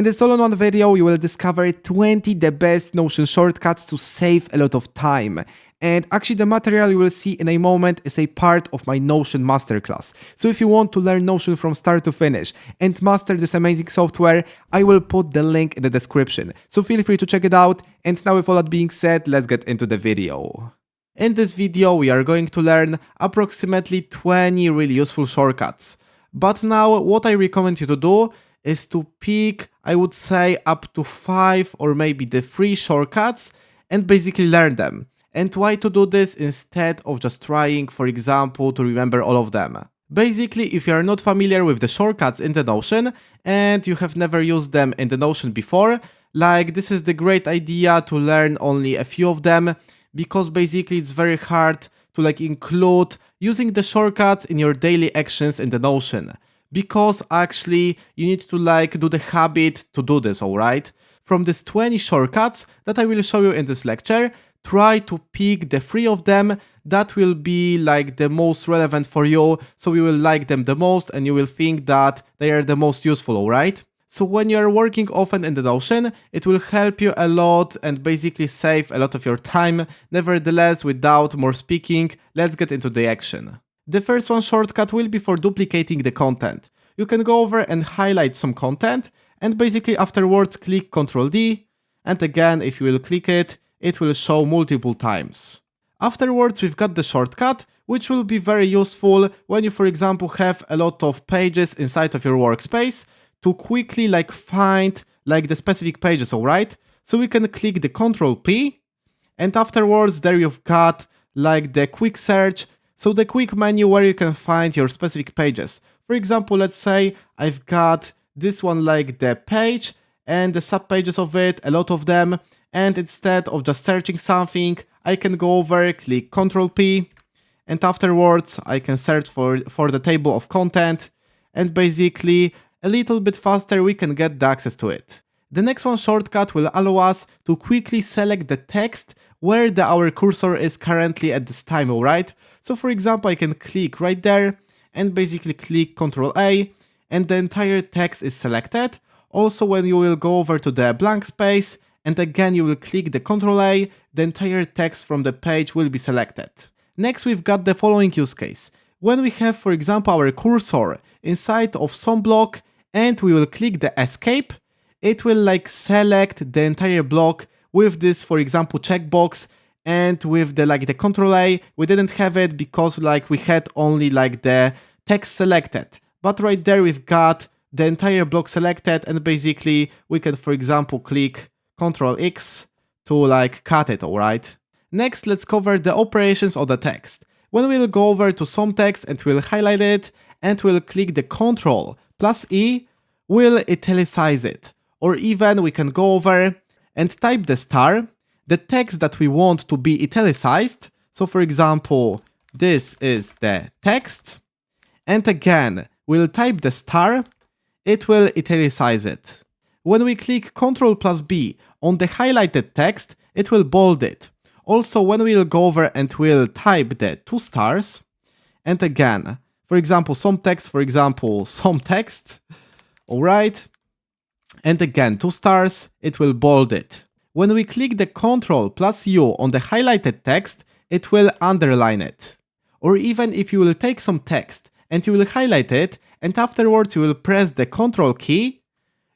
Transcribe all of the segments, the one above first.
In this all-in-one video, you will discover 20 the best Notion shortcuts to save a lot of time. And actually the material you will see in a moment is a part of my Notion masterclass. So if you want to learn Notion from start to finish and master this amazing software, I will put the link in the description. So feel free to check it out. And now with all that being said, let's get into the video. In this video, we are going to learn approximately 20 really useful shortcuts. But now what I recommend you to do is to pick, I would say, up to 5 or maybe the 3 shortcuts and basically learn them. And why to do this instead of just trying, for example, to remember all of them. Basically, if you are not familiar with the shortcuts in the Notion and you have never used them in the Notion before, like this is the great idea to learn only a few of them, because basically it's very hard to include using the shortcuts in your daily actions in the Notion. Because actually you need to do the habit to do this, alright? From these 20 shortcuts that I will show you in this lecture, try to pick the 3 of them that will be the most relevant for you, so you will like them the most and you will think that they are the most useful, alright? So when you are working often in the Notion, it will help you a lot and basically save a lot of your time. Nevertheless, without more speaking, let's get into the action. The first one shortcut will be for duplicating the content. You can go over and highlight some content and basically afterwards click Ctrl D, and again if you will click it, it will show multiple times. Afterwards we've got the shortcut, which will be very useful when you, for example, have a lot of pages inside of your workspace to quickly find the specific pages, alright? So we can click the Ctrl P, and afterwards there you've got the quick search, so the quick menu where you can find your specific pages. For example, let's say I've got this one the page and the subpages of it, a lot of them, and instead of just searching something, I can go over, click Ctrl P, and afterwards I can search for the table of content, and basically a little bit faster we can get the access to it. The next one shortcut will allow us to quickly select the text where our cursor is currently at this time, alright? So for example, I can click right there and basically click Ctrl A, and the entire text is selected. Also, when you will go over to the blank space and again you will click the Ctrl A, the entire text from the page will be selected. Next, we've got the following use case. When we have, for example, our cursor inside of some block and we will click the escape, it will select the entire block with this, for example, checkbox, and with the the Ctrl A, we didn't have it because we had only the text selected. But right there we've got the entire block selected, and basically we can, for example, click Ctrl X to cut it, alright? Next, let's cover the operations of the text. When we'll go over to some text and we'll highlight it and we'll click the Ctrl plus E, we'll italicize it. Or even we can go over and type the star, the text that we want to be italicized. So for example, this is the text. And again, we'll type the star, it will italicize it. When we click Ctrl plus B on the highlighted text, it will bold it. Also, when we'll go over and we'll type the 2 stars, and again, for example, some text, alright, and again 2 stars, it will bold it. When we click the Ctrl plus U on the highlighted text, it will underline it. Or even if you will take some text and you will highlight it, and afterwards you will press the Ctrl key,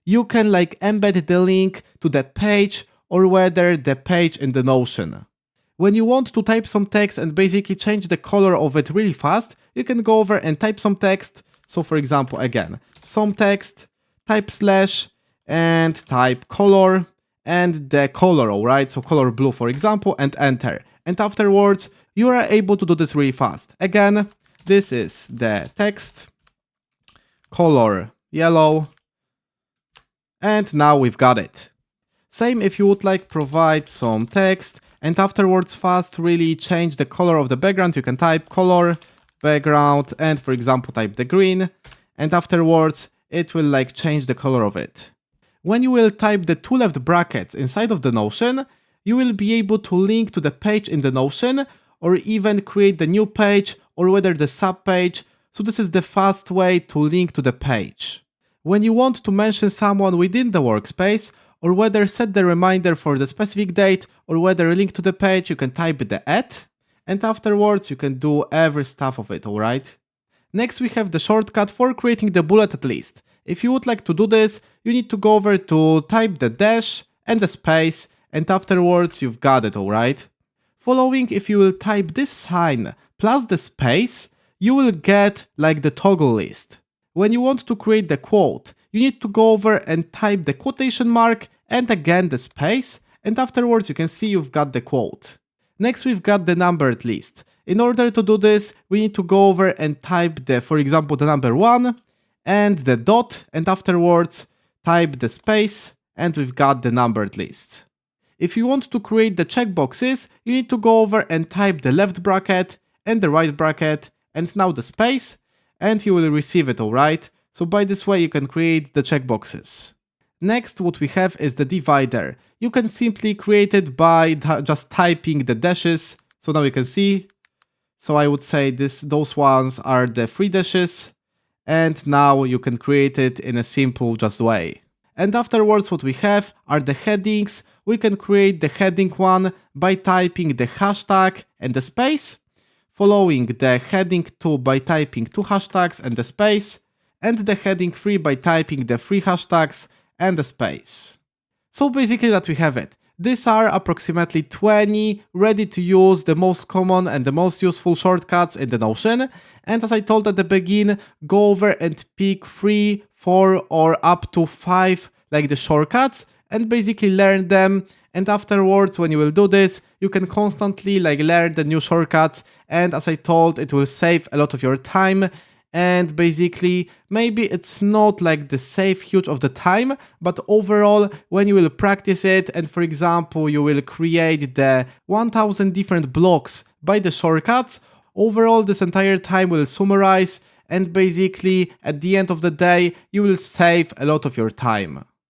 you can embed the link to the page or whether the page in the Notion. When you want to type some text and basically change the color of it really fast, you can go over and type some text. So for example, again, some text, type slash, and type color, and the color, alright? So color blue, for example, and enter. And afterwards, you are able to do this really fast. Again, this is the text, color yellow, and now we've got it. Same if you would provide some text and afterwards fast really change the color of the background, you can type color, background, and for example type the green, and afterwards it will change the color of it. When you will type the 2 left brackets inside of the Notion, you will be able to link to the page in the Notion or even create the new page or whether the sub page. So this is the fast way to link to the page. When you want to mention someone within the workspace, or whether set the reminder for the specific date, or whether link to the page, you can type the @ and afterwards you can do every stuff of it, alright? Next we have the shortcut for creating the bulleted list. If you would like to do this, you need to go over to type the dash and the space, and afterwards you've got it, alright? Following, if you will type this sign plus the space, you will get like the toggle list. When you want to create the quote, you need to go over and type the quotation mark and again the space, and afterwards you can see you've got the quote. Next we've got the numbered list. In order to do this, we need to go over and type for example, the number 1 and the dot, and afterwards type the space, and we've got the numbered list. If you want to create the checkboxes, you need to go over and type the left bracket and the right bracket, and now the space, and you will receive it, alright? So by this way you can create the checkboxes. Next, what we have is the divider. You can simply create it by just typing the dashes. So now you can see. So I would say those ones are the 3 dashes. And now you can create it in a simple just way. And afterwards what we have are the headings. We can create the heading 1 by typing the hashtag and the space. Following the heading 2 by typing 2 hashtags and the space. And the heading 3 by typing the 3 hashtags and the space. So basically that we have it. These are approximately 20 ready to use, the most common and the most useful shortcuts in the Notion. And as I told at the beginning, go over and pick 3, 4 or up to 5 like the shortcuts and basically learn them. And afterwards, when you will do this, you can constantly like learn the new shortcuts. And as I told, it will save a lot of your time. And basically, maybe it's not like the save huge of the time, but overall, when you will practice it, and for example, you will create the 1000 different blocks by the shortcuts, overall, this entire time will summarize, and basically, at the end of the day, you will save a lot of your time.